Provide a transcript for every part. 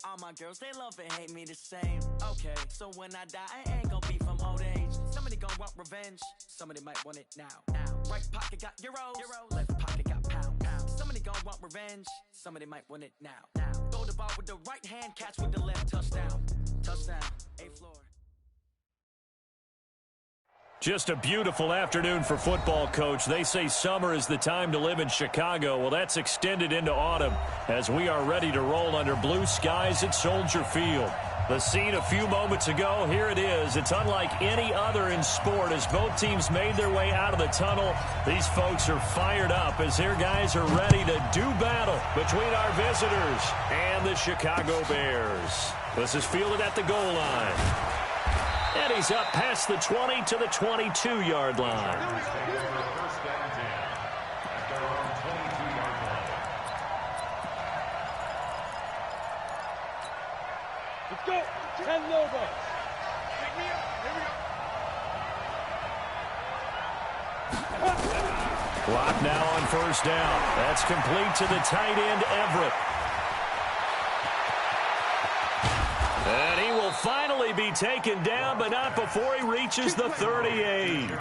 All my girls, they love and hate me the same. Okay, so when I die, I ain't gonna be from old age. Somebody gonna want revenge, somebody might want it now. Right pocket got euros, left pocket got pounds. Somebody gonna want revenge, somebody might want it now. Throw the ball with the right hand, catch with the left, touchdown. Touchdown, A-floor. Just a beautiful afternoon for football, Coach. They say summer is the time to live in Chicago. Well, that's extended into autumn as we are ready to roll under blue skies at Soldier Field. The scene a few moments ago, here it is. It's unlike any other in sport as both teams made their way out of the tunnel. These folks are fired up as their guys are ready to do battle between our visitors and the Chicago Bears. This is fielded at the goal line. And he's up past the 20 to the 22-yard line. Let's go. 10 logos. Clock now on first down. That's complete to the tight end, Everett. And he will finally be taken down, but not before he reaches the 38.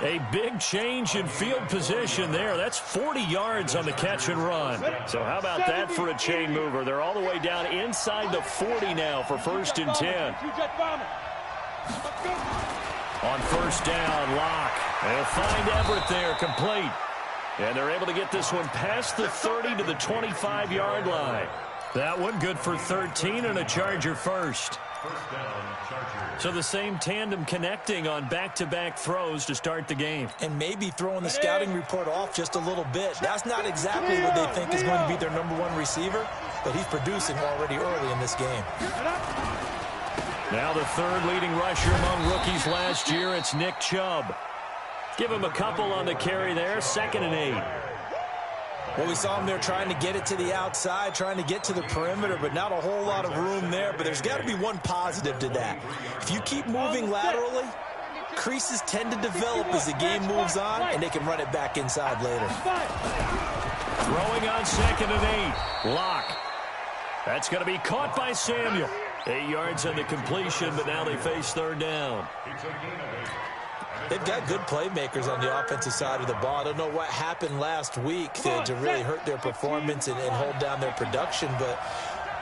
A big change in field position there. That's 40 yards on the catch and run. So how about that for a chain mover? They're all the way down inside the 40 now for 1st and 10. On first down, Locke. They'll find Everett there, complete. And they're able to get this one past the 30 to the 25-yard line. That one good for 13 and a Charger first. So the same tandem connecting on back-to-back throws to start the game. And maybe throwing the scouting report off just a little bit. That's not exactly what they think is going to be their #1 receiver, but he's producing already early in this game. Now the third leading rusher among rookies last year, it's Nick Chubb. Give him a couple on the carry there, 2nd and 8. Well, we saw him there trying to get it to the outside, trying to get to the perimeter, but not a whole lot of room there. But there's got to be one positive to that. If you keep moving laterally, creases tend to develop as the game moves on, and they can run it back inside later. Throwing on 2nd and 8. Locke. That's going to be caught by Samuel. 8 yards on the completion, but now they face 3rd down. They've got good playmakers on the offensive side of the ball. I don't know what happened last week to really hurt their performance and hold down their production, but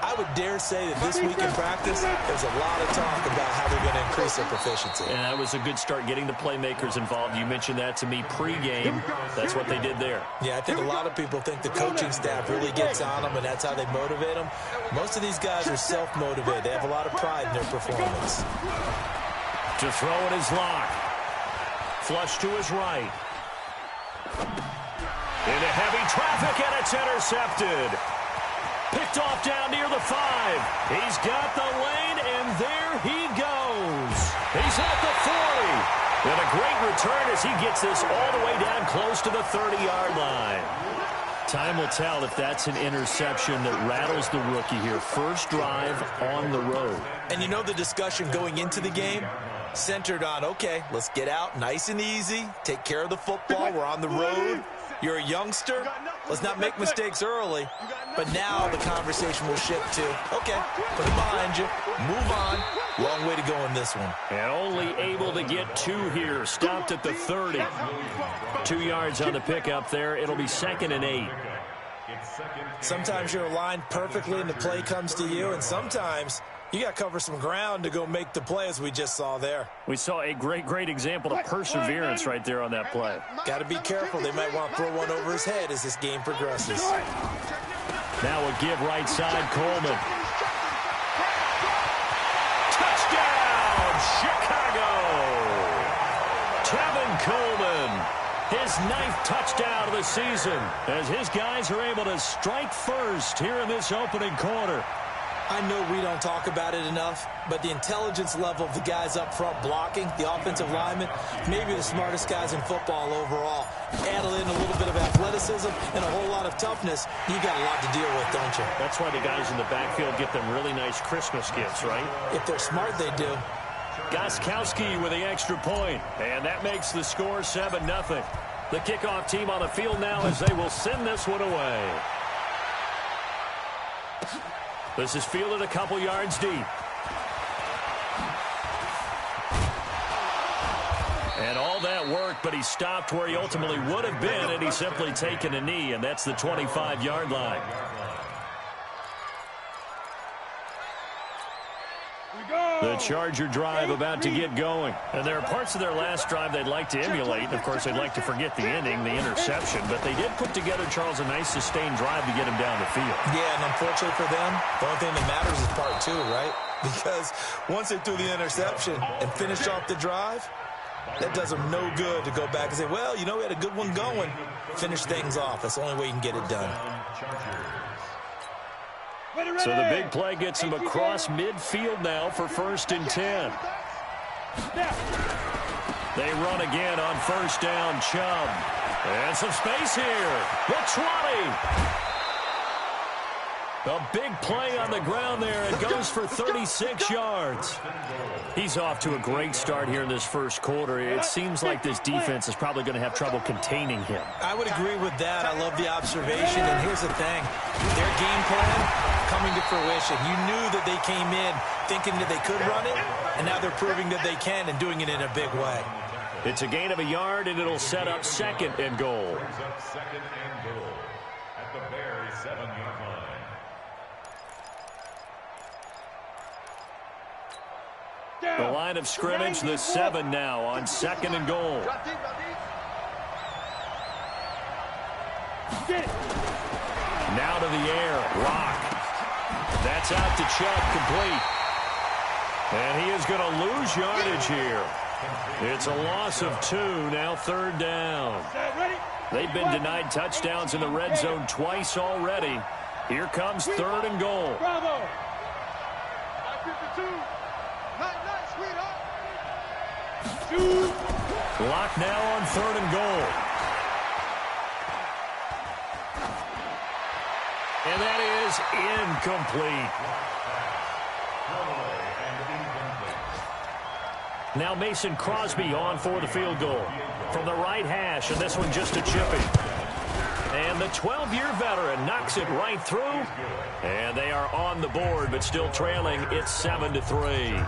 I would dare say that this week in practice, there's a lot of talk about how they're going to increase their proficiency. And that was a good start, getting the playmakers involved. You mentioned that to me pregame. That's what they did there. Yeah, I think a lot of people think the coaching staff really gets on them, and that's how they motivate them. Most of these guys are self-motivated. They have a lot of pride in their performance. To throw it is Locke. Flush to his right. Into heavy traffic, and it's intercepted. Picked off down near the 5. He's got the lane, and there he goes. He's at the 40. And a great return as he gets this all the way down close to the 30-yard line. Time will tell if that's an interception that rattles the rookie here. First drive on the road. And you know the discussion going into the game? Centered on, okay, let's get out nice and easy, take care of the football, we're on the road, you're a youngster, let's not make mistakes early. But now the conversation will shift to, okay, put it behind you, move on, long way to go in this one. And only able to get 2 here, stopped at the 30. 2 yards on the pickup there, it'll be 2nd and 8. Sometimes you're aligned perfectly and the play comes to you, and sometimes you got to cover some ground to go make the play, as we just saw there. We saw a great example of perseverance right there on that play. Got to be careful. They might want to throw one over his head as this game progresses. Now a give right side, Coleman. Touchdown, Chicago! Tevin Coleman, his 9th touchdown of the season, as his guys are able to strike first here in this opening quarter. I know we don't talk about it enough, but the intelligence level of the guys up front blocking, the offensive linemen, maybe the smartest guys in football overall. Add in a little bit of athleticism and a whole lot of toughness, you got a lot to deal with, don't you? That's why the guys in the backfield get them really nice Christmas gifts, right? If they're smart, they do. Gostkowski with the extra point, and that makes the score 7-0. The kickoff team on the field now as they will send this one away. This is fielded a couple yards deep. And all that work, but he stopped where he ultimately would have been, and he's simply taken a knee, and that's the 25-yard line. The Charger drive about to get going. And there are parts of their last drive they'd like to emulate. And of course, they'd like to forget the ending, the interception. But they did put together, Charles, a nice sustained drive to get him down the field. Yeah, and unfortunately for them, the only thing that matters is part two, right? Because once they threw the interception and finished off the drive, that does them no good to go back and say, well, you know, we had a good one going. Finish things off. That's the only way you can get it done. So the big play gets him across midfield now for 1st and 10. They run again on 1st down, Chubb. And some space here. The 20. A big play on the ground there. It goes for 36 yards. He's off to a great start here in this first quarter. It seems like this defense is probably going to have trouble containing him. I would agree with that. I love the observation. And here's the thing. Their game plan coming to fruition. You knew that they came in thinking that they could run it, and now they're proving that they can and doing it in a big way. It's a gain of a yard, and it'll set up 2nd and goal. Second and goal at the very 7-yard line. The line of scrimmage, the 7 now on 2nd and goal. Now to the air, Rock. That's out to Chubb, complete. And he is going to lose yardage here. It's a loss of 2, now 3rd down. They've been denied touchdowns in the red zone twice already. Here comes 3rd and goal. Bravo. Lock now on 3rd and goal. And that is incomplete. Now Mason Crosby on for the field goal from the right hash, and this one just a chippy. And the 12-year veteran knocks it right through, and they are on the board, but still trailing. It's 7-3.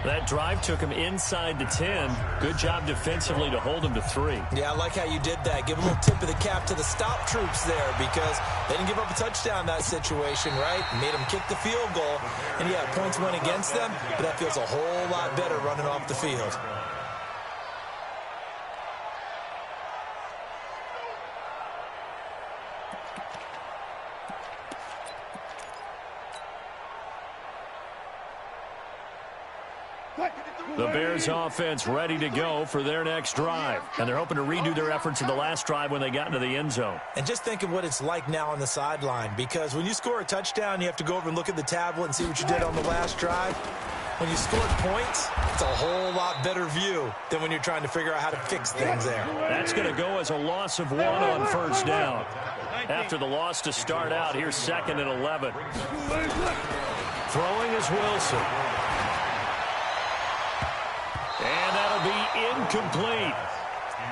That drive took him inside the 10. Good job defensively to hold him to 3. Yeah, I like how you did that. Give a little tip of the cap to the stop troops there, because they didn't give up a touchdown in that situation, right? Made them kick the field goal. And, yeah, points went against them, but that feels a whole lot better running off the field. The Bears offense ready to go for their next drive. And they're hoping to redo their efforts in the last drive when they got into the end zone. And just think of what it's like now on the sideline, because when you score a touchdown, you have to go over and look at the tablet and see what you did on the last drive. When you scored points, it's a whole lot better view than when you're trying to figure out how to fix things there. That's going to go as a loss of 1 on 1st down. After the loss to start out, here's 2nd and 11. Throwing is Wilson. And that'll be incomplete.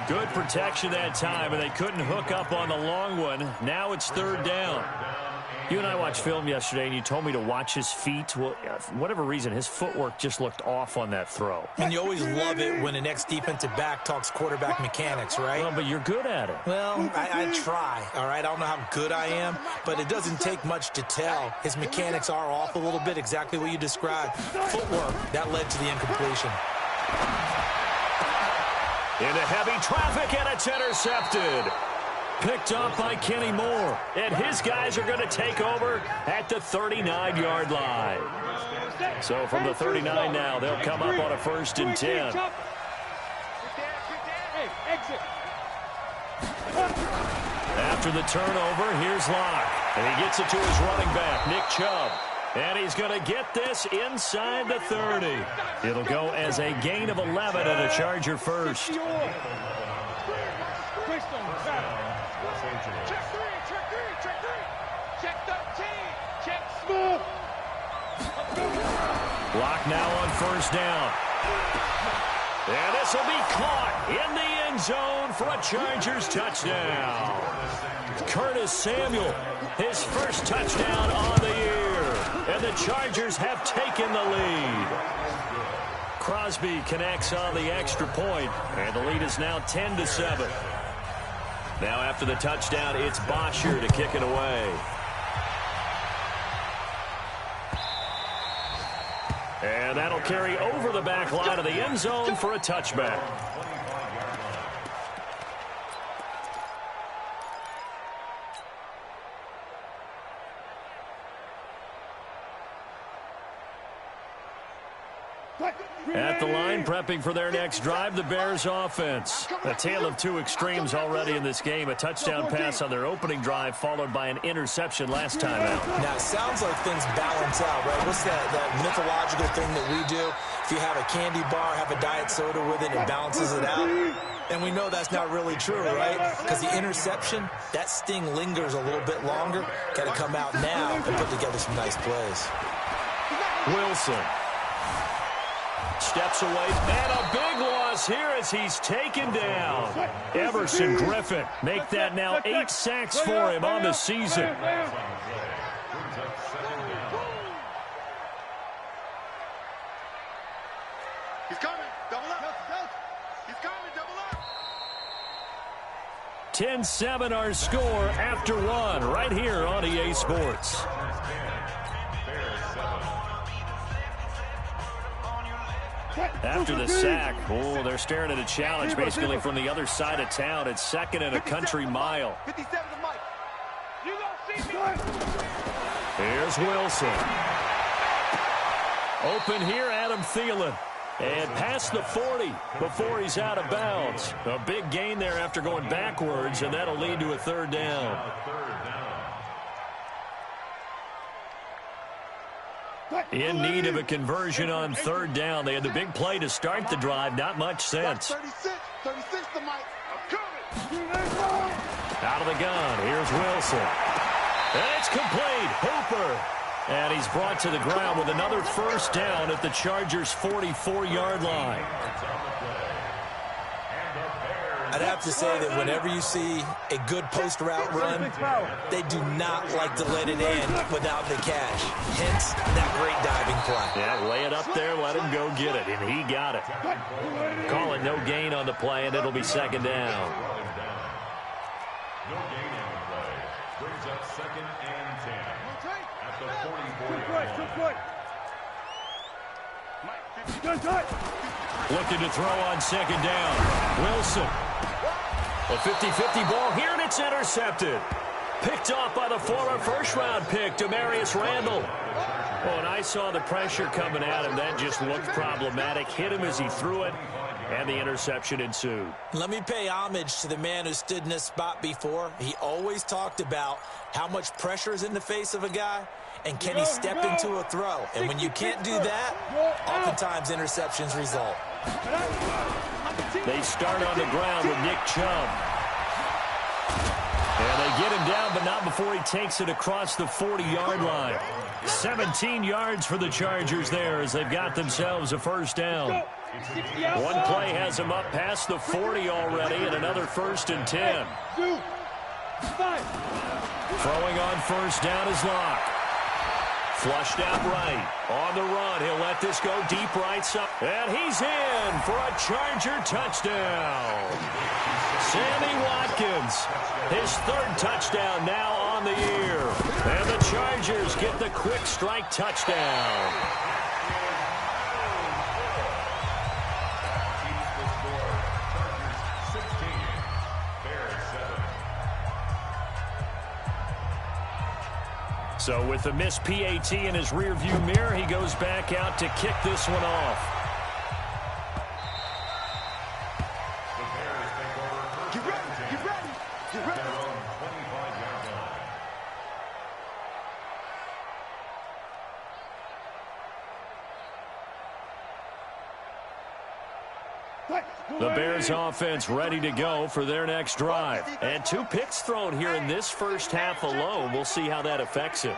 Good protection that time, and they couldn't hook up on the long one. Now it's 3rd down. You and I watched film yesterday, and you told me to watch his feet. Well, for whatever reason, his footwork just looked off on that throw. And you always love it when an ex-defensive back talks quarterback mechanics, right? Well, but you're good at it. Well, I try, all right? I don't know how good I am, but it doesn't take much to tell. His mechanics are off a little bit, exactly what you described. Footwork, that led to the incompletion. Into heavy traffic, and it's intercepted. Picked up by Kenny Moore. And his guys are going to take over at the 39-yard line. So from the 39 now, they'll come up on a 1st and 10. After the turnover, here's Locke. And he gets it to his running back, Nick Chubb. And he's going to get this inside the 30. It'll go as a gain of 11 and a Charger first. Check 3, check 3. Check 13. Check smooth. Lock now on 1st down. And this will be caught in the end zone for a Chargers touchdown. Curtis Samuel, his first touchdown on the year. And the Chargers have taken the lead. Crosby connects on the extra point, and the lead is now 10-7. Now after the touchdown, it's Bosher to kick it away. And that'll carry over the back line of the end zone for a touchback. At the line, prepping for their next drive, the Bears offense. A tale of two extremes already in this game. A touchdown pass on their opening drive, followed by an interception last time out. Now, it sounds like things balance out, right? What's that mythological thing that we do? If you have a candy bar, have a diet soda with it, it balances it out. And we know that's not really true, right? Because the interception, that sting lingers a little bit longer. Got to come out now and put together some nice plays. Wilson steps away, and a big loss here as he's taken down. Everson Griffin make that now 8 sacks for him on the season. He's coming. Double up. He's coming. Double up. 10-7 our score after one right here on EA Sports. After the sack, oh, they're staring at a challenge basically from the other side of town. It's 2nd and a country mile. 57 to Mike. You don't see me. Here's Wilson. Open here, Adam Thielen. And past the 40 before he's out of bounds. A big gain there after going backwards, and that'll lead to a 3rd down. In need of a conversion on 3rd down. They had the big play to start the drive. Not much sense. 36 to Mike. I'm coming. Out of the gun. Here's Wilson. And it's complete. Hooper. And he's brought to the ground with another 1st down at the Chargers' 44-yard line. I'd have to say that whenever you see a good post route run, they do not like to let it in without the catch. Hence, that great diving play. Yeah, lay it up there, let him go get it, and he got it. Call it no gain on the play, and it'll be 2nd down. No gain on the play. Brings up 2nd and 10 at the 44-yard line. Looking to throw on 2nd down. Wilson. A 50-50 ball here, and it's intercepted. Picked off by the former 1st-round pick, Demarius Randall. Oh, and I saw the pressure coming at him. That just looked problematic. Hit him as he threw it, and the interception ensued. Let me pay homage to the man who stood in this spot before. He always talked about how much pressure is in the face of a guy, and can he step into a throw? And when you can't do that, oftentimes interceptions result. They start on the ground with Nick Chubb. And they get him down, but not before he takes it across the 40-yard line. 17 yards for the Chargers there as they've got themselves a 1st down. One play has them up past the 40 already, and another 1st and 10. Throwing on 1st down is Locke. Flushed out right. On the run. He'll let this go deep right side. And he's in for a Charger touchdown. Sammy Watkins. His 3rd touchdown now on the year. And the Chargers get the quick strike touchdown. So with the missed PAT in his rearview mirror, he goes back out to kick this one off. The Bears take over 1st and 10 at their own 25-yard line. The Bears offense ready to go for their next drive. And 2 picks thrown here in this 1st half alone. We'll see how that affects it.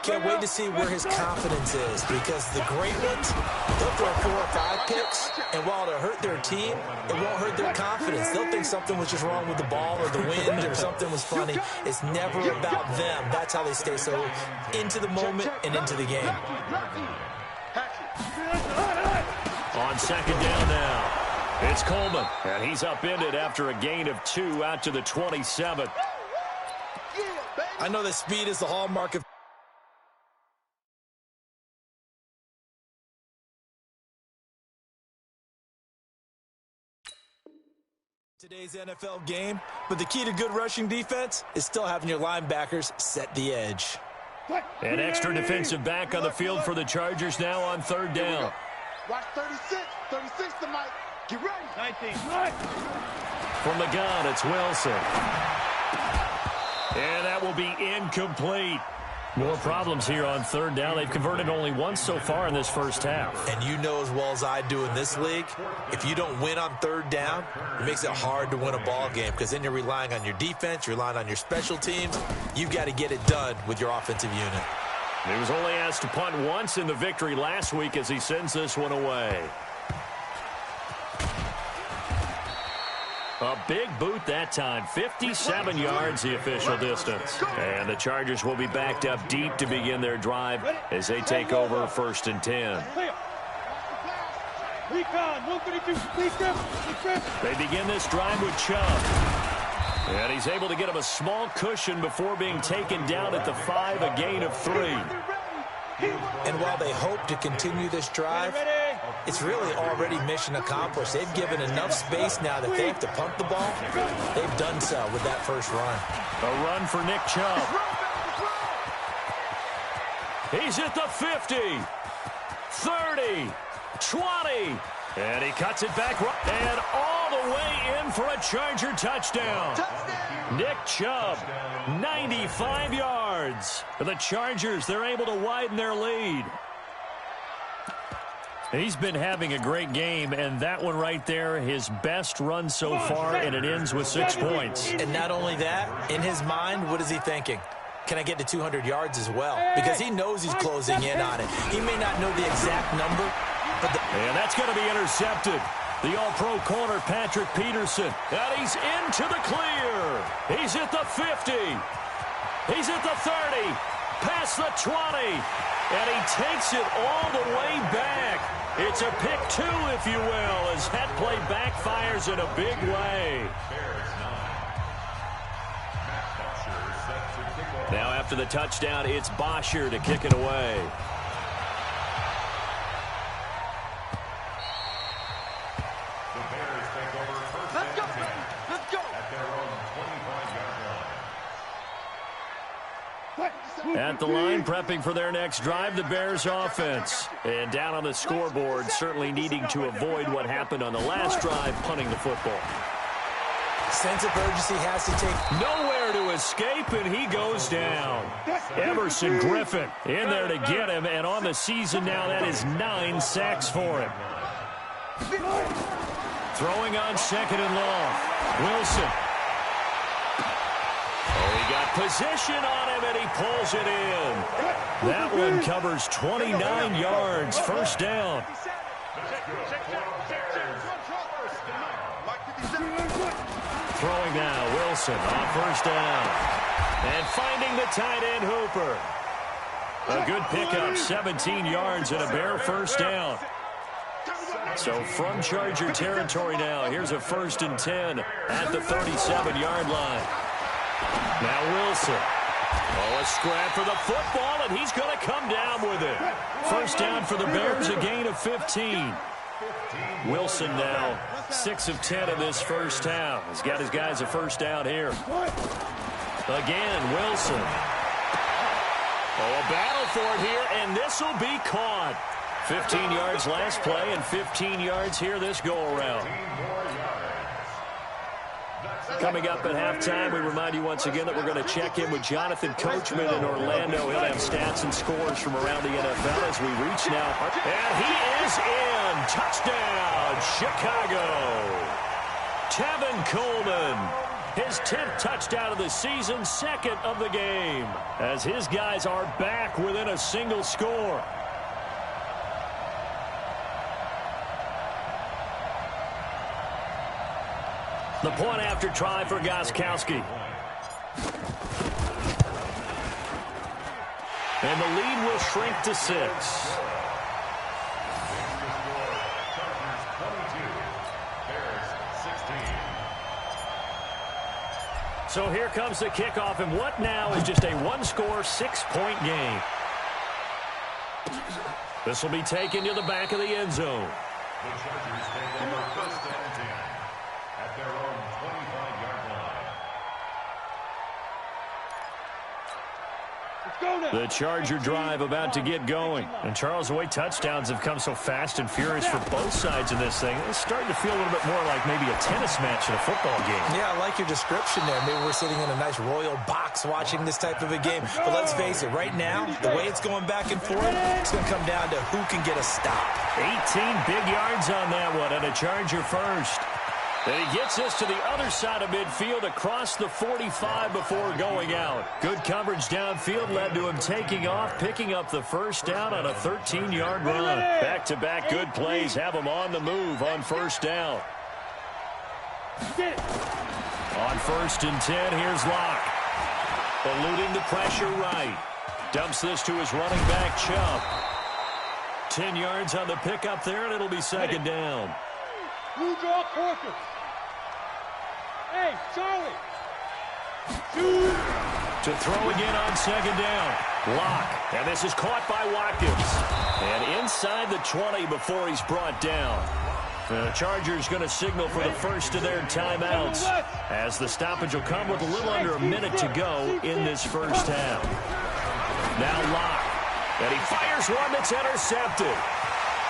Can't wait to see where his confidence is, because the great ones, they'll throw 4 or 5 picks, and while it'll hurt their team, it won't hurt their confidence. They'll think something was just wrong with the ball or the wind or something was funny. It's never about them. That's how they stay so into the moment and into the game. On second down now, it's Coleman, and he's upended after a gain of 2 out to the 27. I know that speed is the hallmark of today's NFL game, but the key to good rushing defense is still having your linebackers set the edge. An extra defensive back on the field for the Chargers now on third down. Watch 36. 36 to Mike. Get ready. 19. From the gun, it's Wilson. And that will be incomplete. More problems here on third down. They've converted only once so far in this first half. And you know as well as I do in this league, if you don't win on third down, it makes it hard to win a ball game, because then you're relying on your defense, you're relying on your special teams. You've got to get it done with your offensive unit. He was only asked to punt once in the victory last week as he sends this one away. A big boot that time. 57 yards the official distance. And the Chargers will be backed up deep to begin their drive as they take over first and 10. They begin this drive with Chubb. And he's able to get him a small cushion before being taken down at the 5, a gain of 3. And while they hope to continue this drive, it's really already mission accomplished. They've given enough space now that they have to punt the ball. They've done so with that first run. A run for Nick Chubb. He's at the 50, 30, 20. And he cuts it back and all the way in for a Charger touchdown. Nick Chubb, 95 yards. For the Chargers, they're able to widen their lead. He's been having a great game, and that one right there, his best run so far, and it ends with 6 points. And not only that, in his mind, what is he thinking? Can I get to 200 yards as well? Because he knows he's closing in on it. He may not know the exact number, but and that's going to be intercepted. The all-pro corner, Patrick Peterson. And he's into the clear. He's at the 50. He's at the 30. Past the 20. And he takes it all the way back. It's a pick 2, if you will, as that play backfires in a big way. Now after the touchdown, it's Bosher to kick it away. At the line, prepping for their next drive, the Bears offense. And down on the scoreboard, certainly needing to avoid what happened on the last drive, punting the football. Sense of urgency has to take. Nowhere to escape, and he goes down. Emerson Griffin in there to get him, and on the season now, that is 9 sacks for him. Throwing on second and long. Wilson. Oh, he got position on him, and he pulls it in. That one covers 29 yards. First down. Throwing now, Wilson on first down. And finding the tight end, Hooper. A good pickup, 17 yards and a Bear first down. So from Charger territory now, here's a first and 10 at the 37-yard line. Now Wilson. Oh, a scrap for the football, and he's going to come down with it. First down for the Bears, a gain of 15. Wilson now 6 of 10 in this first half. He's got his guys a first down here. Again, Wilson. Oh, a battle for it here, and this will be caught. 15 yards last play and 15 yards here this go-around. Coming up at halftime, we remind you once again that we're going to check in with Jonathan Coachman in Orlando. He'll have stats and scores from around the NFL as we reach now. And he is in. Touchdown, Chicago. Tevin Coleman his 10th touchdown of the season, second of the game, as his guys are back within a single score. The point after try for Gostkowski. And the lead will shrink to 6. So here comes the kickoff, and what now is just a one-score, 6-point game. This will be taken to the back of the end zone. The Chargers take over first and 10 at their own 25-yard line. The Charger drive about to get going. And Charles, the way touchdowns have come so fast and furious for both sides in this thing, it's starting to feel a little bit more like maybe a tennis match in a football game. Yeah, I like your description there. Maybe we're sitting in a nice royal box watching this type of a game. But let's face it, right now, the way it's going back and forth, it's going to come down to who can get a stop. 18 big yards on that one, and a Charger first. And he gets this to the other side of midfield across the 45 before going out. Good coverage downfield led to him taking off, picking up the first down on a 13-yard run. Back-to-back good plays have him on the move on first down. On 1st and 10, here's Locke. Eluding the pressure right. Dumps this to his running back, Chubb. 10 yards on the pickup there, and it'll be second down. Who draw quarter? Hey, Charlie. Shoot. To throw again on second down. Locke. And this is caught by Watkins. And inside the 20 before he's brought down. The Chargers going to signal for the first of their timeouts, as the stoppage will come with a little under a minute to go in this first half. Now Locke. And he fires one that's intercepted.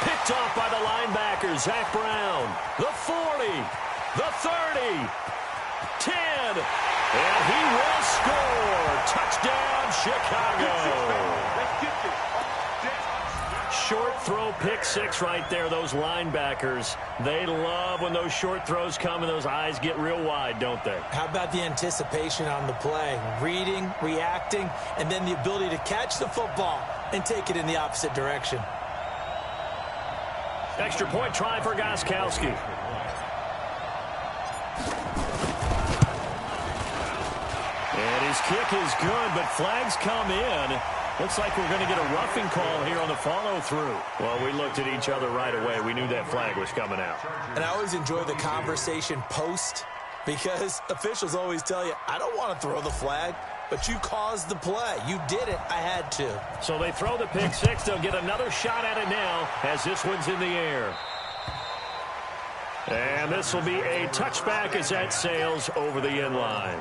Picked off by the linebacker, Zach Brown. The 40, the 30, 10, and he will score. Touchdown, Chicago. Short throw, pick 6 right there, those linebackers. They love when those short throws come and those eyes get real wide, don't they? How about the anticipation on the play? Reading, reacting, and then the ability to catch the football and take it in the opposite direction. Extra point try for Gostkowski. And his kick is good, but flags come in. Looks like we're going to get a roughing call here on the follow-through. Well, we looked at each other right away. We knew that flag was coming out. And I always enjoy the conversation post, because officials always tell you, I don't want to throw the flag, but you caused the play. You did it. I had to. So they throw the pick 6. They'll get another shot at it now as this one's in the air. And this will be a touchback as that sails over the end line.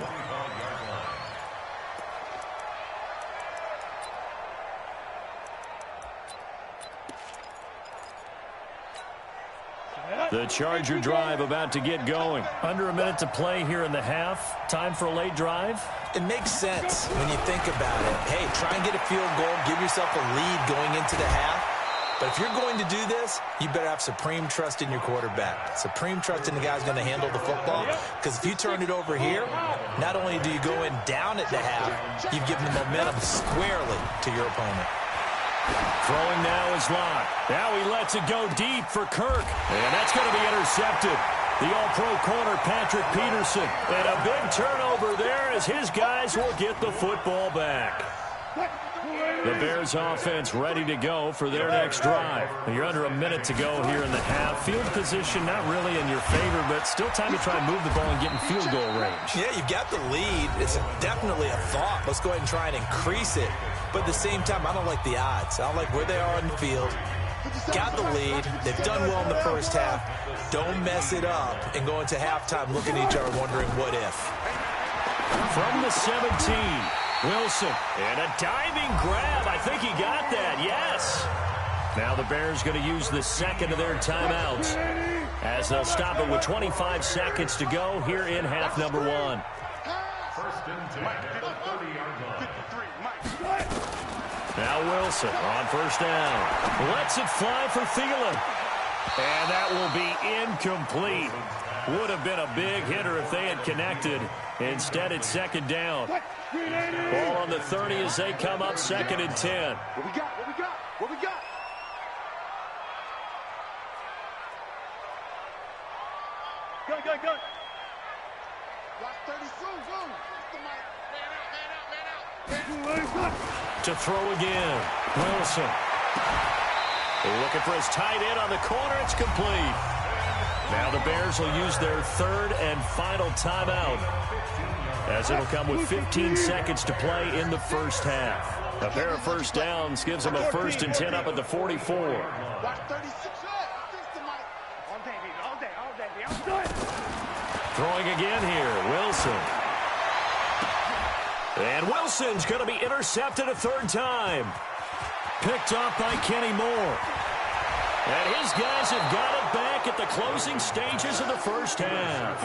The Charger drive about to get going. Under a minute to play here in the half. Time for a late drive. It makes sense when you think about it. Hey, try and get a field goal. Give yourself a lead going into the half. But if you're going to do this, you better have supreme trust in your quarterback. Supreme trust in the guy who's going to handle the football. Because if you turn it over here, not only do you go in down at the half, you've given the momentum squarely to your opponent. Throwing now is Locke. Now he lets it go deep for Kirk. And that's going to be intercepted. The all-pro corner, Patrick Peterson. And a big turnover there as his guys will get the football back. The Bears offense ready to go for their next drive. You're under a minute to go here in the half. Field position not really in your favor, but still time to try and move the ball and get in field goal range. Yeah, you've got the lead. It's definitely a thought. Let's go ahead and try and increase it. But at the same time, I don't like the odds. I don't like where they are on the field. Got the lead. They've done well in the first half. Don't mess it up and go into halftime looking at each other wondering what if. From the 17, Wilson. And a diving grab. I think he got that. Yes. Now the Bears going to use the second of their timeouts as they'll stop it with 25 seconds to go here in half number 1. First and 10 at the 30-yard line. Now Wilson on first down. Lets it fly for Thielen. And that will be incomplete. Would have been a big hitter if they had connected. Instead, it's second down. Ball on the 30 as they come up 2nd and 10. What we got? What we got? What we got? Go. Watch 30 soon. Man out. To throw again. Wilson. Looking for his tight end on the corner. It's complete. Now the Bears will use their 3rd and final timeout, as it'll come with 15 seconds to play in the first half. A pair of first downs gives them a 1st and 10 up at the 44. Watch 36. All day. Throwing again here, Wilson. And Wilson's going to be intercepted a 3rd time. Picked off by Kenny Moore. And his guys have got it back at the closing stages of the first half.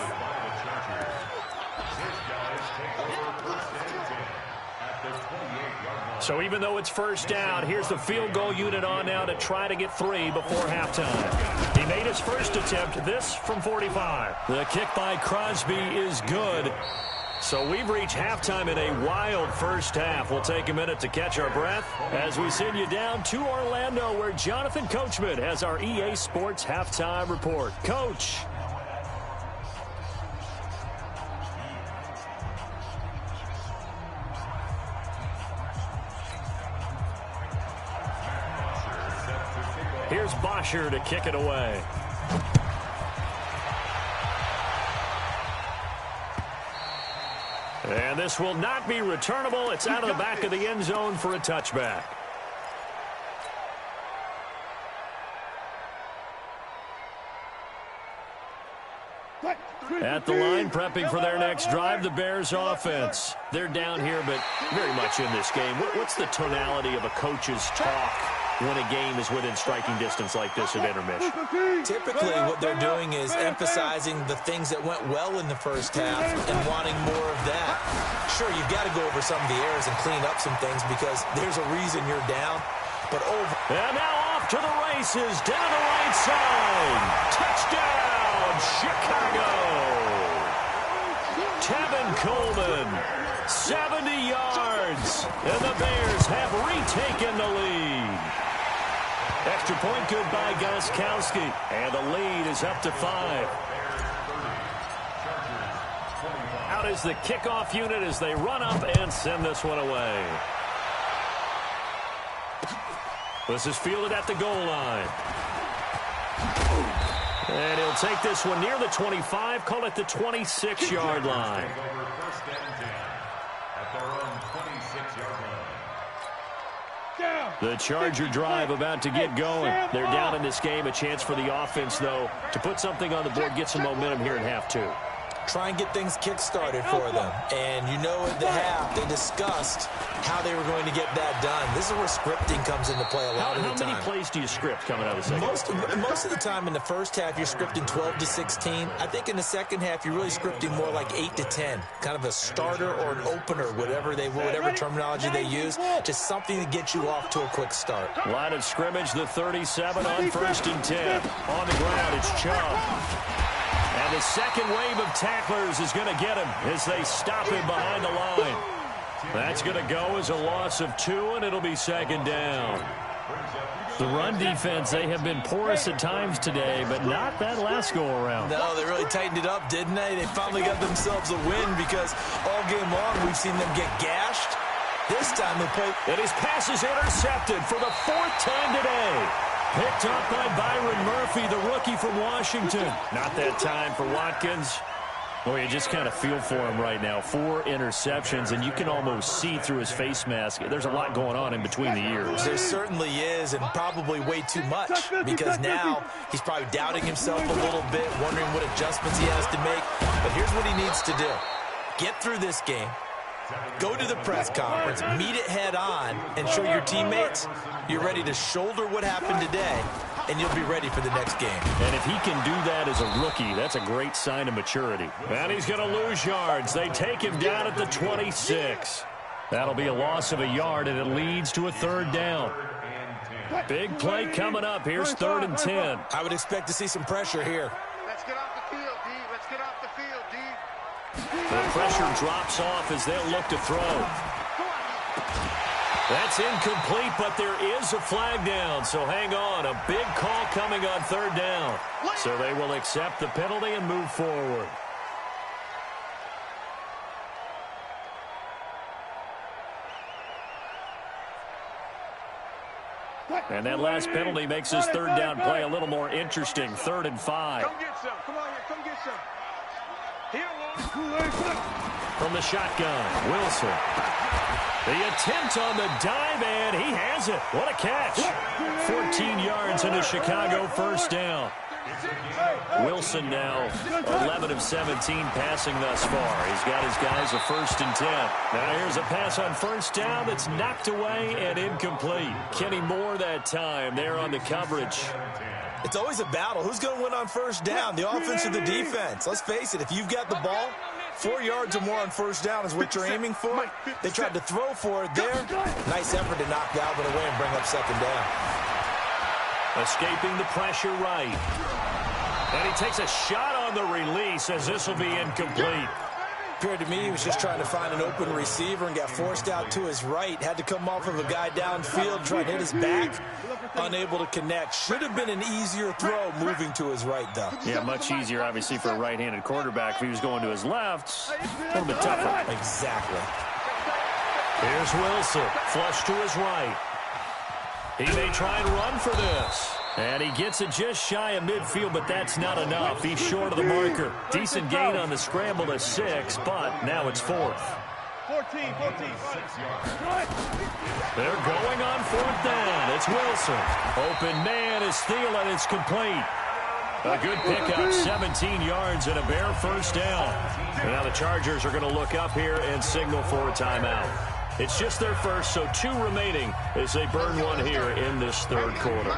So even though it's first down, here's the field goal unit on now to try to get 3 before halftime. He made his first attempt, this from 45. The kick by Crosby is good. So we've reached halftime in a wild first half. We'll take a minute to catch our breath as we send you down to Orlando, where Jonathan Coachman has our EA Sports halftime report. Coach. Here's Bosher to kick it away. And this will not be returnable. It's out of the back of the end zone for a touchback. At the line, prepping for their next drive, the Bears offense. They're down here, but very much in this game. What's the tonality of a coach's talk when a game is within striking distance like this at intermission? Typically, what they're doing is emphasizing the things that went well in the first half and wanting more of that. Sure, you've got to go over some of the errors and clean up some things because there's a reason you're down. But and now off to the races, down the right side. Touchdown, Chicago. Tevin Coleman, 70 yards. And the Bears have retaken the lead. Extra point good by Gostkowski. And the lead is up to 5. Out is the kickoff unit as they run up and send this one away. This is fielded at the goal line. And he'll take this one near the 25, call it the 26-yard line. The Charger drive about to get going. They're down in this game. A chance for the offense, though, to put something on the board, get some momentum here in half 2. Try and get things kick-started for them. And you know at the half, they discussed how they were going to get that done. This is where scripting comes into play a lot of the time. How many plays do you script coming out of the second? Most of the time in the first half, you're scripting 12 to 16. I think in the second half, you're really scripting more like 8 to 10. Kind of a starter or an opener, whatever terminology they use. Just something to get you off to a quick start. Line of scrimmage, the 37 on 1st and 10. On the ground, it's Chubb. And the second wave of tacklers is going to get him as they stop him behind the line. That's going to go as a loss of 2, and it'll be second down. The run defense, they have been porous at times today, but not that last go-around. No, they really tightened it up, didn't they? They finally got themselves a win because all game long we've seen them get gashed. This time they play. And his pass is intercepted for the 4th time today. Picked up by Byron Murphy, the rookie from Washington. Not that time for Watkins. Boy, you just kind of feel for him right now. 4 interceptions, and you can almost see through his face mask. There's a lot going on in between the ears. There certainly is, and probably way too much, because now he's probably doubting himself a little bit, wondering what adjustments he has to make. But here's what he needs to do. Get through this game. Go to the press conference, meet it head on, and show your teammates you're ready to shoulder what happened today, and you'll be ready for the next game. And if he can do that as a rookie, that's a great sign of maturity. And he's going to lose yards. They take him down at the 26. That'll be a loss of a yard, and it leads to a 3rd down. Big play coming up. Here's 3rd and 10. I would expect to see some pressure here. Let's get off the field, D. Let's get off the field, D. The pressure drops off as they'll look to throw. That's incomplete, but there is a flag down, so hang on. A big call coming on third down. So they will accept the penalty and move forward. And that last penalty makes his third down play a little more interesting. 3rd and 5. Come get some. Come on here. Come get some. From the shotgun, Wilson. The attempt on the dive, and he has it. What a catch. 14 yards into Chicago, first down. Wilson now 11 of 17 passing thus far. He's got his guys a 1st and 10. Now here's a pass on first down that's knocked away and incomplete. Kenny Moore that time there on the coverage. It's always a battle. Who's going to win on first down, the offense or the defense? Let's face it, if you've got the ball, 4 yards or more on first down is what you're aiming for. They tried to throw for it there. Nice effort to knock Dalvin away and bring up 2nd down. Escaping the pressure right. And he takes a shot on the release as this will be incomplete. Appeared to me he was just trying to find an open receiver and got forced out to his right. Had to come off of a guy downfield, try to hit his back. Unable to connect. Should have been an easier throw moving to his right, though. Yeah, much easier, obviously, for a right-handed quarterback. If he was going to his left, a little bit tougher. Exactly. Here's Wilson, flush to his right. He may try and run for this. And he gets it just shy of midfield, but that's not enough. He's short of the marker. Decent gain on the scramble to 6, but now it's 4th. 14. They're going on 4th down. It's Wilson. Open man is Thielen. It's complete. A good pickup, 17 yards and a bare first down. And now the Chargers are going to look up here and signal for a timeout. It's just their first, so 2 remaining as they burn one here in this 3rd quarter.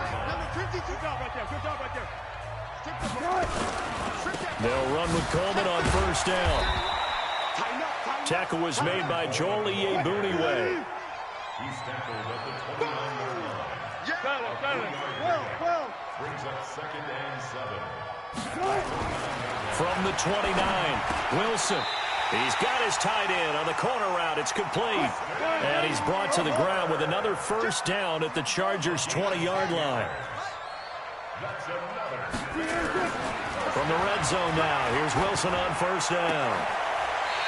They'll run with Coleman on first down. Tackle was made by Joel Iyiegbuniwe. He's tackled at the 29-yard line. Brings up 2nd and 7. From the 29, Wilson. He's got his tight end on the corner route. It's complete. And he's brought to the ground with another first down at the Chargers' 20-yard line. From the red zone now, here's Wilson on first down.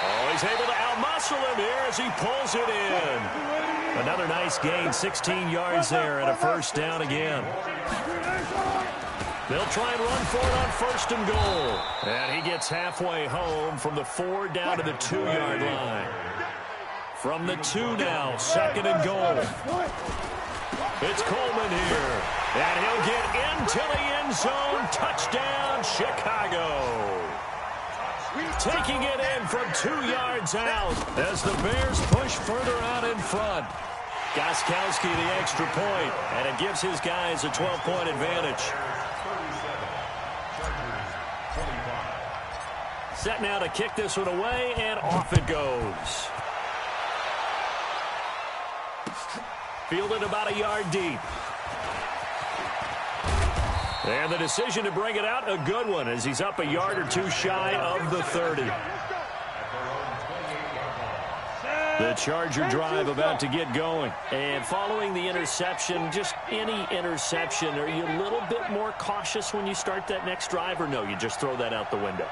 Oh, he's able to outmuscle him here as he pulls it in. Another nice gain, 16 yards there and a first down again. They'll try and run for it on 1st and goal. And he gets halfway home from the 4 down to the 2-yard line. From the 2 now, 2nd and goal. It's Coleman here. And he'll get into the end zone. Touchdown, Chicago. Taking it in from 2 yards out as the Bears push further out in front. Gostkowski the extra point, and it gives his guys a 12-point advantage. Set now to kick this one away, and off it goes. Fielded about a yard deep. And the decision to bring it out, a good one, as he's up a yard or 2 shy of the 30. The Charger drive about to get going. And following the interception, just any interception, are you a little bit more cautious when you start that next drive, or no, you just throw that out the window?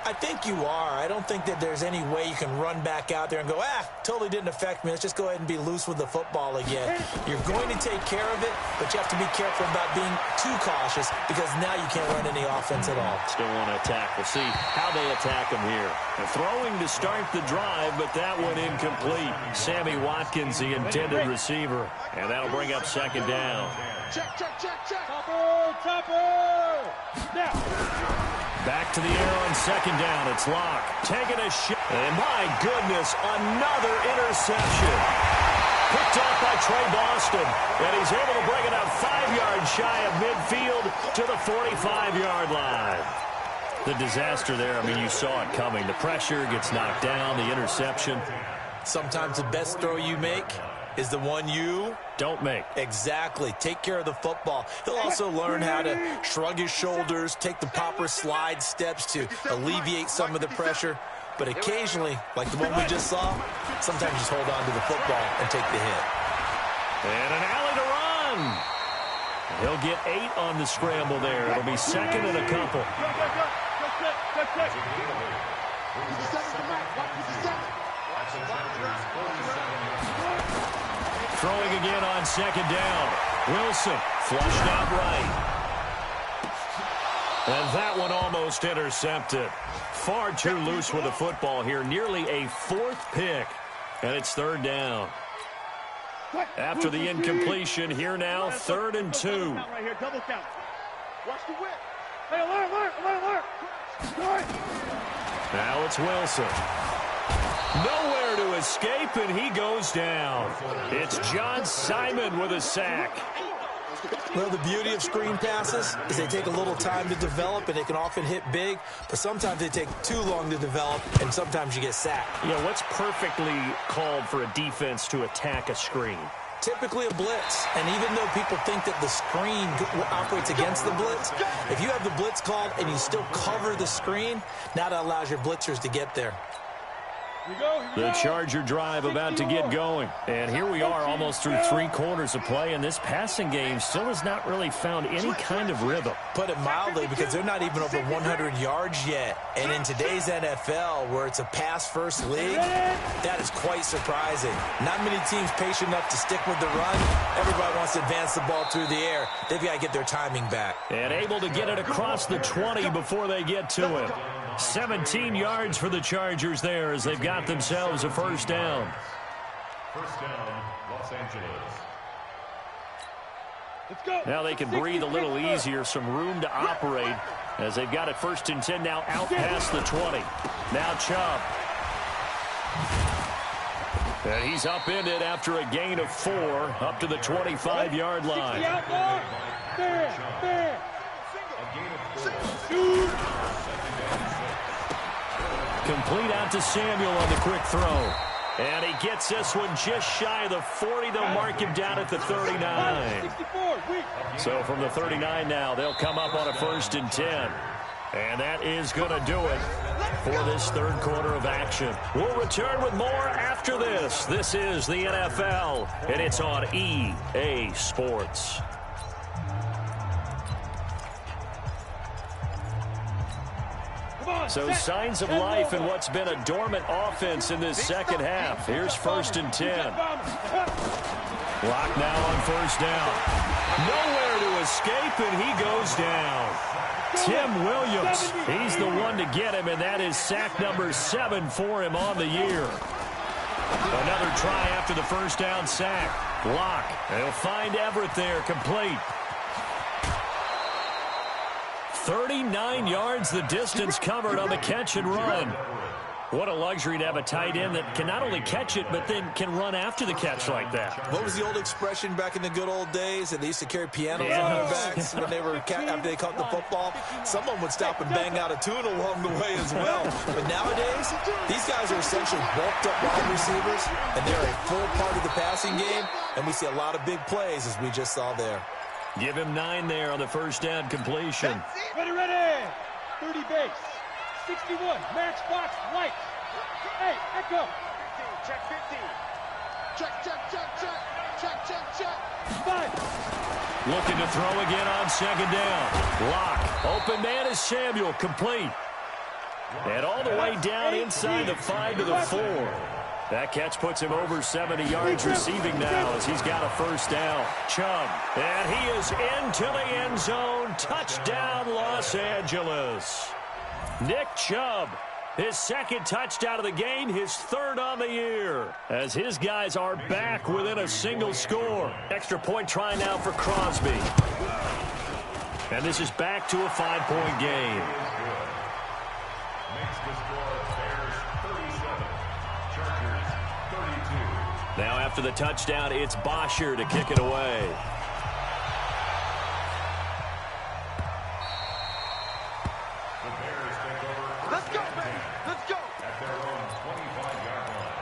I think you are. I don't think that there's any way you can run back out there and go, totally didn't affect me. Let's just go ahead and be loose with the football again. You're going to take care of it, but you have to be careful about being too cautious because now you can't run any offense at all. Still want to attack. We'll see how they attack him here. And throwing to start the drive, but that one incomplete. Sammy Watkins, the intended receiver. And that'll bring up 2nd down. Check. Topper. Now. Back to the air on 2nd down. It's Locke taking a shot. And my goodness, another interception. Picked off by Trey Boston. And he's able to bring it up 5 yards shy of midfield to the 45-yard line. The disaster there, I mean, you saw it coming. The pressure gets knocked down, the interception. Sometimes the best throw you make is the one you don't make. Exactly. Take care of the football. He'll also learn how to shrug his shoulders, take the proper slide steps to alleviate some of the pressure. but occasionally, like the one we just saw, sometimes just hold on to the football and take the hit. And an alley to run. He'll get 8 on the scramble there. It'll be second and a couple. Throwing again on second down. Wilson flushed out right. And that one almost intercepted. Far too loose with the football here. Nearly a 4th pick. And it's 3rd down. After the incompletion, here now, 3rd and 2. Right here, double count. Watch the whip. Hey, alert. Now it's Wilson. Nowhere to escape, and he goes down. It's John Simon with a sack. Well, the beauty of screen passes is they take a little time to develop, and they can often hit big, but sometimes they take too long to develop, and sometimes you get sacked. Yeah, what's perfectly called for a defense to attack a screen? Typically a blitz, and even though people think that the screen operates against the blitz, if you have the blitz called and you still cover the screen, now that allows your blitzers to get there. The Charger drive about to get going. And here we are almost through 3 quarters of play, and this passing game still has not really found any kind of rhythm. Put it mildly, because they're not even over 100 yards yet. And in today's NFL, where it's a pass-first league, that is quite surprising. Not many teams patient enough to stick with the run. Everybody wants to advance the ball through the air. They've got to get their timing back. And able to get it across the 20 before they get to it. 17 yards for the Chargers there as they've got themselves a 1st down. 1st down, Los Angeles. Let's go. Now they can breathe a little easier, some room to operate as they've got it 1st and 10 now out past the 20. Now Chubb. And he's upended after a gain of 4 up to the 25-yard line. There. Complete out to Samuel on the quick throw. And he gets this one just shy of the 40. They'll mark him down at the 39. So from the 39 now, they'll come up on a 1st and 10. And that is going to do it for this 3rd quarter of action. We'll return with more after this. This is the NFL, and it's on EA Sports. So signs of life in what's been a dormant offense in this second half. Here's 1st and 10. Lock now on 1st down. Nowhere to escape, and he goes down. Tim Williams, he's the one to get him, and that is sack number 7 for him on the year. Another try after the 1st down sack. Lock. They'll find Everett there, complete. 39 yards the distance covered on the catch and run. What a luxury to have a tight end that can not only catch it, but then can run after the catch like that. What was the old expression back in the good old days? And they used to carry pianos on their backs when they were after they caught the football. Someone would stop and bang out a tune along the way as well. But nowadays, these guys are essentially bulked up wide receivers, and they're a full part of the passing game. And we see a lot of big plays, as we just saw there. Give him 9 there on the 1st down completion. Ready. 30 base. 61. Max box right. Hey, echo. 15, check 15. Check. 5. Looking to throw again on 2nd down. Lock. Open man is Samuel, complete. And all the way down inside the 5 to the 4. That catch puts him over 70 yards receiving now as he's got a 1st down. Chubb, and he is into the end zone. Touchdown, Los Angeles. Nick Chubb, his 2nd touchdown of the game, his 3rd on the year, as his guys are back within a single score. Extra point try now for Crosby. And this is back to a 5-point game. Makes the score Bears 37, Chargers 32. Now after the touchdown, it's Bosher to kick it away. The Bears take over. Let's go, baby. Let's go. At their own 25-yard line.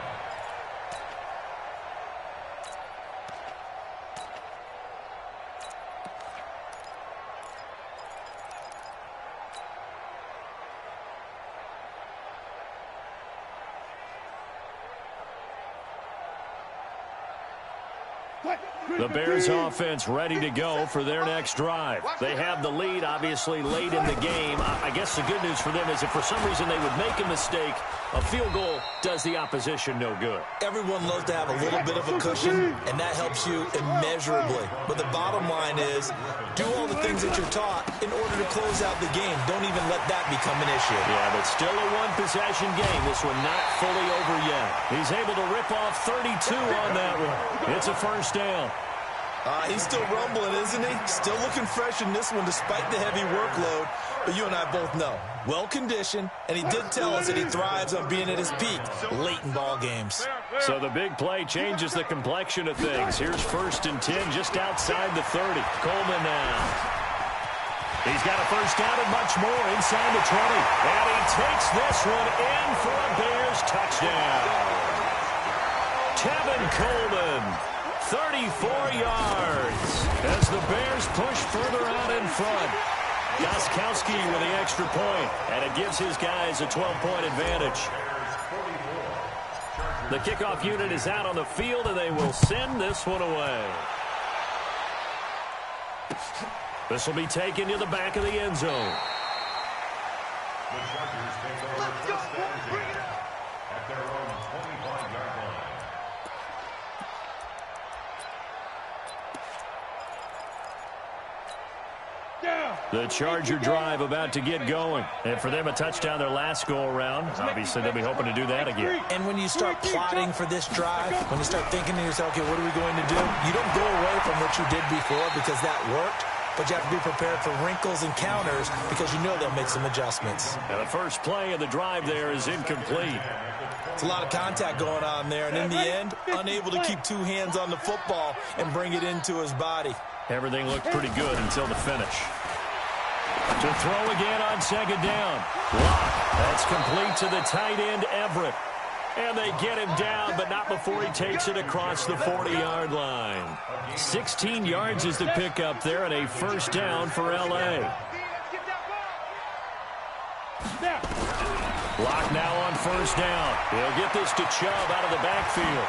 The Bears offense ready to go for their next drive. They have the lead, obviously, late in the game. I guess the good news for them is if for some reason they would make a mistake, a field goal does the opposition no good. Everyone loves to have a little bit of a cushion, and that helps you immeasurably. But the bottom line is, do all the things that you're taught in order to close out the game. Don't even let that become an issue. Yeah, but still a one-possession game. This one not fully over yet. He's able to rip off 32 on that one. It's a first down. He's still rumbling, isn't he? Still looking fresh in this one despite the heavy workload. But you and I both know, well-conditioned, and he did tell us that he thrives on being at his peak late in ball games. So the big play changes the complexion of things. Here's 1st and 10 just outside the 30. Coleman now. He's got a first down and much more inside the 20. And he takes this one in for a Bears touchdown. Tevin Coleman, 34 yards as the Bears push further out in front. Gostkowski with the extra point, and it gives his guys a 12-point advantage. The kickoff unit is out on the field, and they will send this one away. This will be taken to the back of the end zone. The Chargers take over first down and 10 at their own 25-yard line. The Charger drive about to get going. And for them, a touchdown their last go-around. Obviously, they'll be hoping to do that again. And when you start plotting for this drive, when you start thinking to yourself, okay, what are we going to do? You don't go away from what you did before because that worked. But you have to be prepared for wrinkles and counters because you know they'll make some adjustments. And the first play of the drive there is incomplete. It's a lot of contact going on there. And in the end, unable to keep two hands on the football and bring it into his body. Everything looked pretty good until the finish. To throw again on 2nd down. Lock. That's complete to the tight end, Everett. And they get him down, but not before he takes it across the 40-yard line. 16 yards is the pickup there, and a first down for L.A. Lock now on 1st down. He'll get this to Chubb out of the backfield.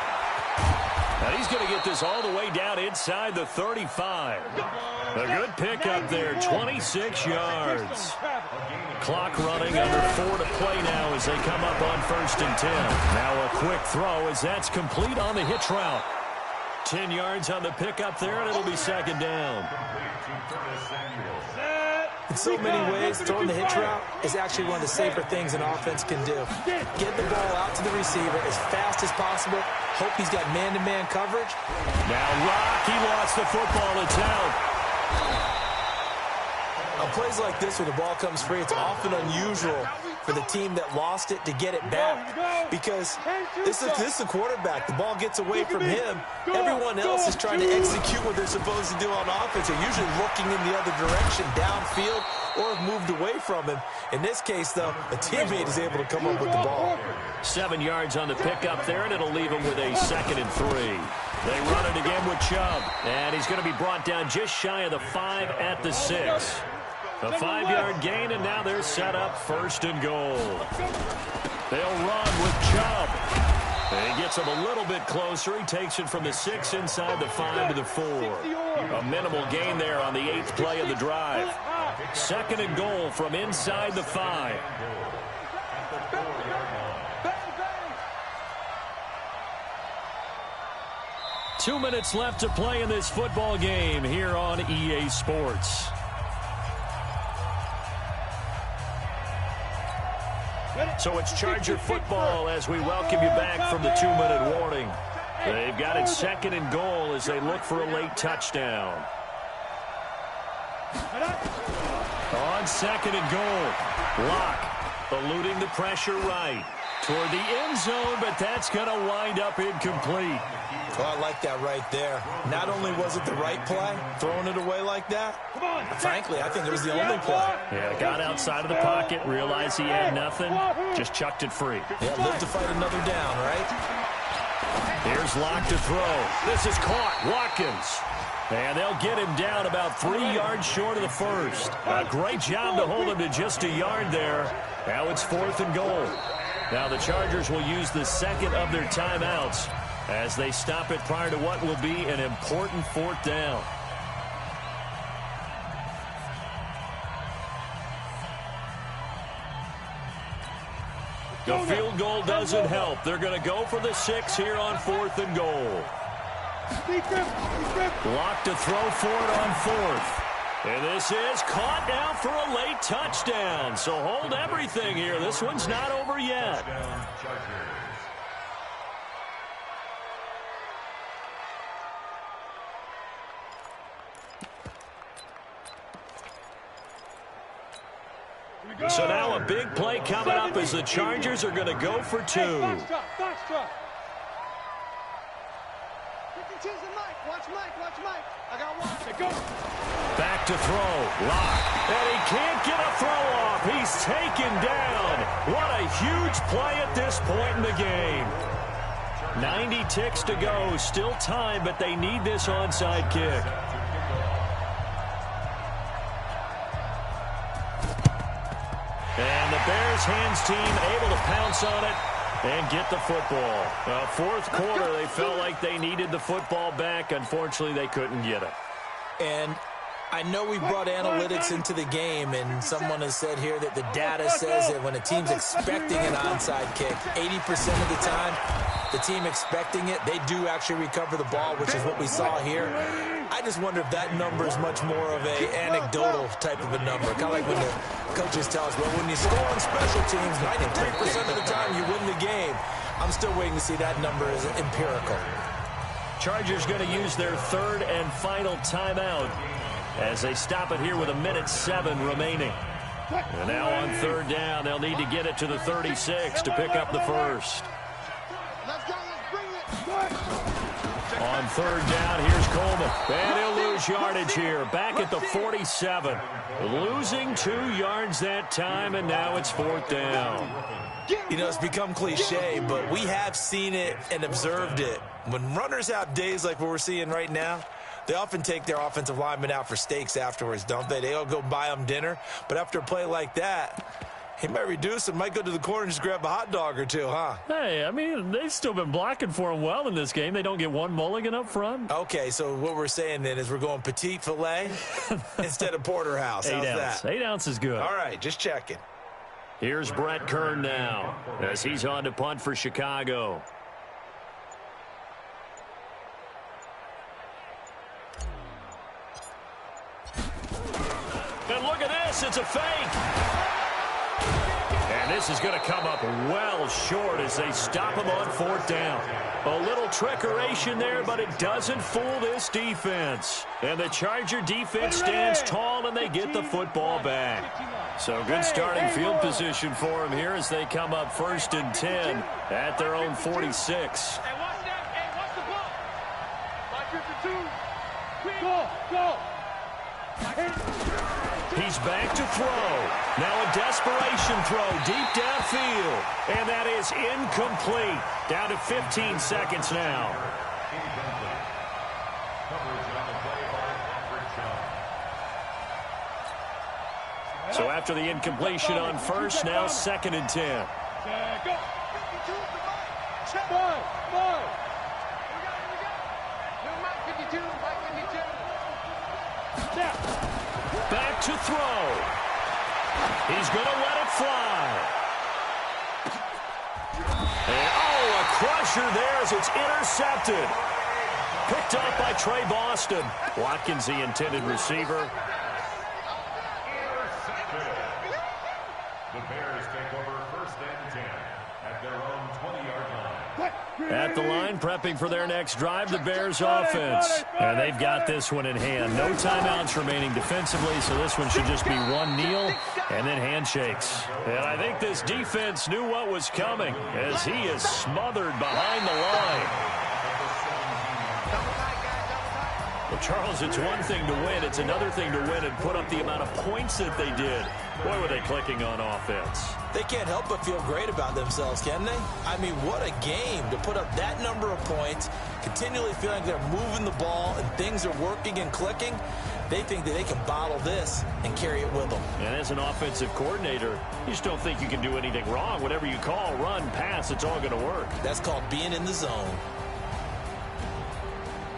And he's going to get this all the way down inside the 35. A good pickup there, 26 yards. Clock running, under 4 to play now as they come up on 1st and 10. Now a quick throw as that's complete on the hitch route. 10 yards on the pickup there, and it'll be 2nd down. In so many ways, throwing the hitch route is actually one of the safer things an offense can do. Get the ball out to the receiver as fast as possible. Hope he's got man-to-man coverage. Now Rock, he lost the football. It's out. On plays like this where the ball comes free, it's often unusual for the team that lost it to get it back. Because this is the quarterback. The ball gets away from him. Everyone else is trying to execute what they're supposed to do on offense. They're usually looking in the other direction, downfield, or have moved away from him. In this case, though, a teammate is able to come up with the ball. 7 yards on the pickup there, and it'll leave him with a 2nd and 3. They run it again with Chubb, and he's going to be brought down just shy of the 5 at the 6. A 5-yard gain, and now they're set up 1st and goal. They'll run with Chubb. And he gets him a little bit closer. He takes it from the 6 inside the 5 to the 4. A minimal gain there on the 8th play of the drive. 2nd and goal from inside the 5. Two minutes left to play in this football game here on EA Sports. So it's Charger football as we welcome you back from the 2-minute warning. They've got it 2nd and goal as they look for a late touchdown. On 2nd and goal, Lock eluding the pressure right toward the end zone, but that's going to wind up incomplete. Oh, I like that right there. Not only was it the right play, throwing it away like that, frankly, I think it was the only play. Yeah, got outside of the pocket, realized he had nothing, just chucked it free. Yeah, live to fight another down, right? Here's Lock to throw. This is caught. Watkins. And they'll get him down about 3 yards short of the 1st. A great job to hold him to just a yard there. Now it's 4th and goal. Now the Chargers will use the 2nd of their timeouts. as they stop it prior to what will be an important 4th down. The field goal doesn't help. They're going to go for the 6 here on 4th and goal. Block to throw for it on 4th. And this is caught now for a late touchdown. So hold everything here. This one's not over yet. So now a big play coming up as the Chargers are going to go for 2. Back to throw. Lock. And he can't get a throw off. He's taken down. What a huge play at this point in the game. 90 ticks to go. Still time, but they need this onside kick. And the Bears hands team able to pounce on it and get the football. 4th quarter, they felt like they needed the football back. Unfortunately, they couldn't get it. And I know we brought analytics into the game, and someone has said here that the data says that when a team's expecting an onside kick, 80% of the time, the team expecting it, they do actually recover the ball, which is what we saw here. I just wonder if that number is much more of an anecdotal type of a number. Kind of like when the coaches tell us, well, when you score on special teams, 93% of the time you win the game. I'm still waiting to see that number as empirical. Chargers going to use their 3rd and final timeout as they stop it here with 1:07 remaining. And now on 3rd down, they'll need to get it to the 36 to pick up the 1st. On 3rd down, here's Coleman. And he'll lose yardage here. Back at the 47. Losing 2 yards that time, and now it's 4th down. You know, it's become cliche, but we have seen it and observed it. When runners have days like what we're seeing right now, they often take their offensive linemen out for steaks afterwards, don't they? They all go buy them dinner. But after a play like that, he might reduce it, might go to the corner and just grab a hot dog or 2, huh? Hey, I mean, they've still been blocking for him well in this game. They don't get one mulligan up front. Okay, so what we're saying then is we're going petite filet instead of porterhouse. How's that? 8 ounce is good. All right, just checking. Here's Brett Kern now as he's on to punt for Chicago. And look at this, it's a fake. And this is going to come up well short as they stop him on 4th down. A little trickeration there, but it doesn't fool this defense. And the Charger defense stands tall, and they get the football back. So good starting field position for them here as they come up 1st and 10 at their own 46. Hey, watch that. Hey, watch the ball. 552. Go. He's back to throw. Now a desperation throw deep downfield. And that is incomplete. Down to 15 seconds now. So after the incompletion on 1st, now 2nd and 10. Go. Ball. Back to throw. He's going to let it fly. And, a crusher there as it's intercepted. Picked up by Trey Boston. Watkins, the intended receiver. The Bears take over 1st and 10 at their own 20-yard line. At the line, prepping for their next drive, the Bears offense. And they've got this one in hand. No timeouts remaining defensively, so this one should just be one kneel and then handshakes. And I think this defense knew what was coming as he is smothered behind the line. Well, Charles, it's one thing to win. It's another thing to win and put up the amount of points that they did. Boy, were they clicking on offense. They can't help but feel great about themselves, can they? I mean, what a game to put up that number of points, continually feeling like they're moving the ball and things are working and clicking. They think that they can bottle this and carry it with them. And as an offensive coordinator, you just don't think you can do anything wrong. Whatever you call, run, pass, it's all going to work. That's called being in the zone.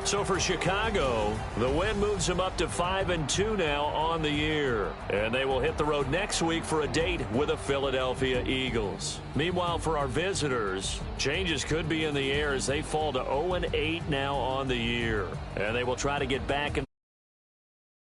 So for Chicago, the win moves them up to 5-2 now on the year. And they will hit the road next week for a date with the Philadelphia Eagles. Meanwhile, for our visitors, changes could be in the air as they fall to 0-8 now on the year. And they will try to get back in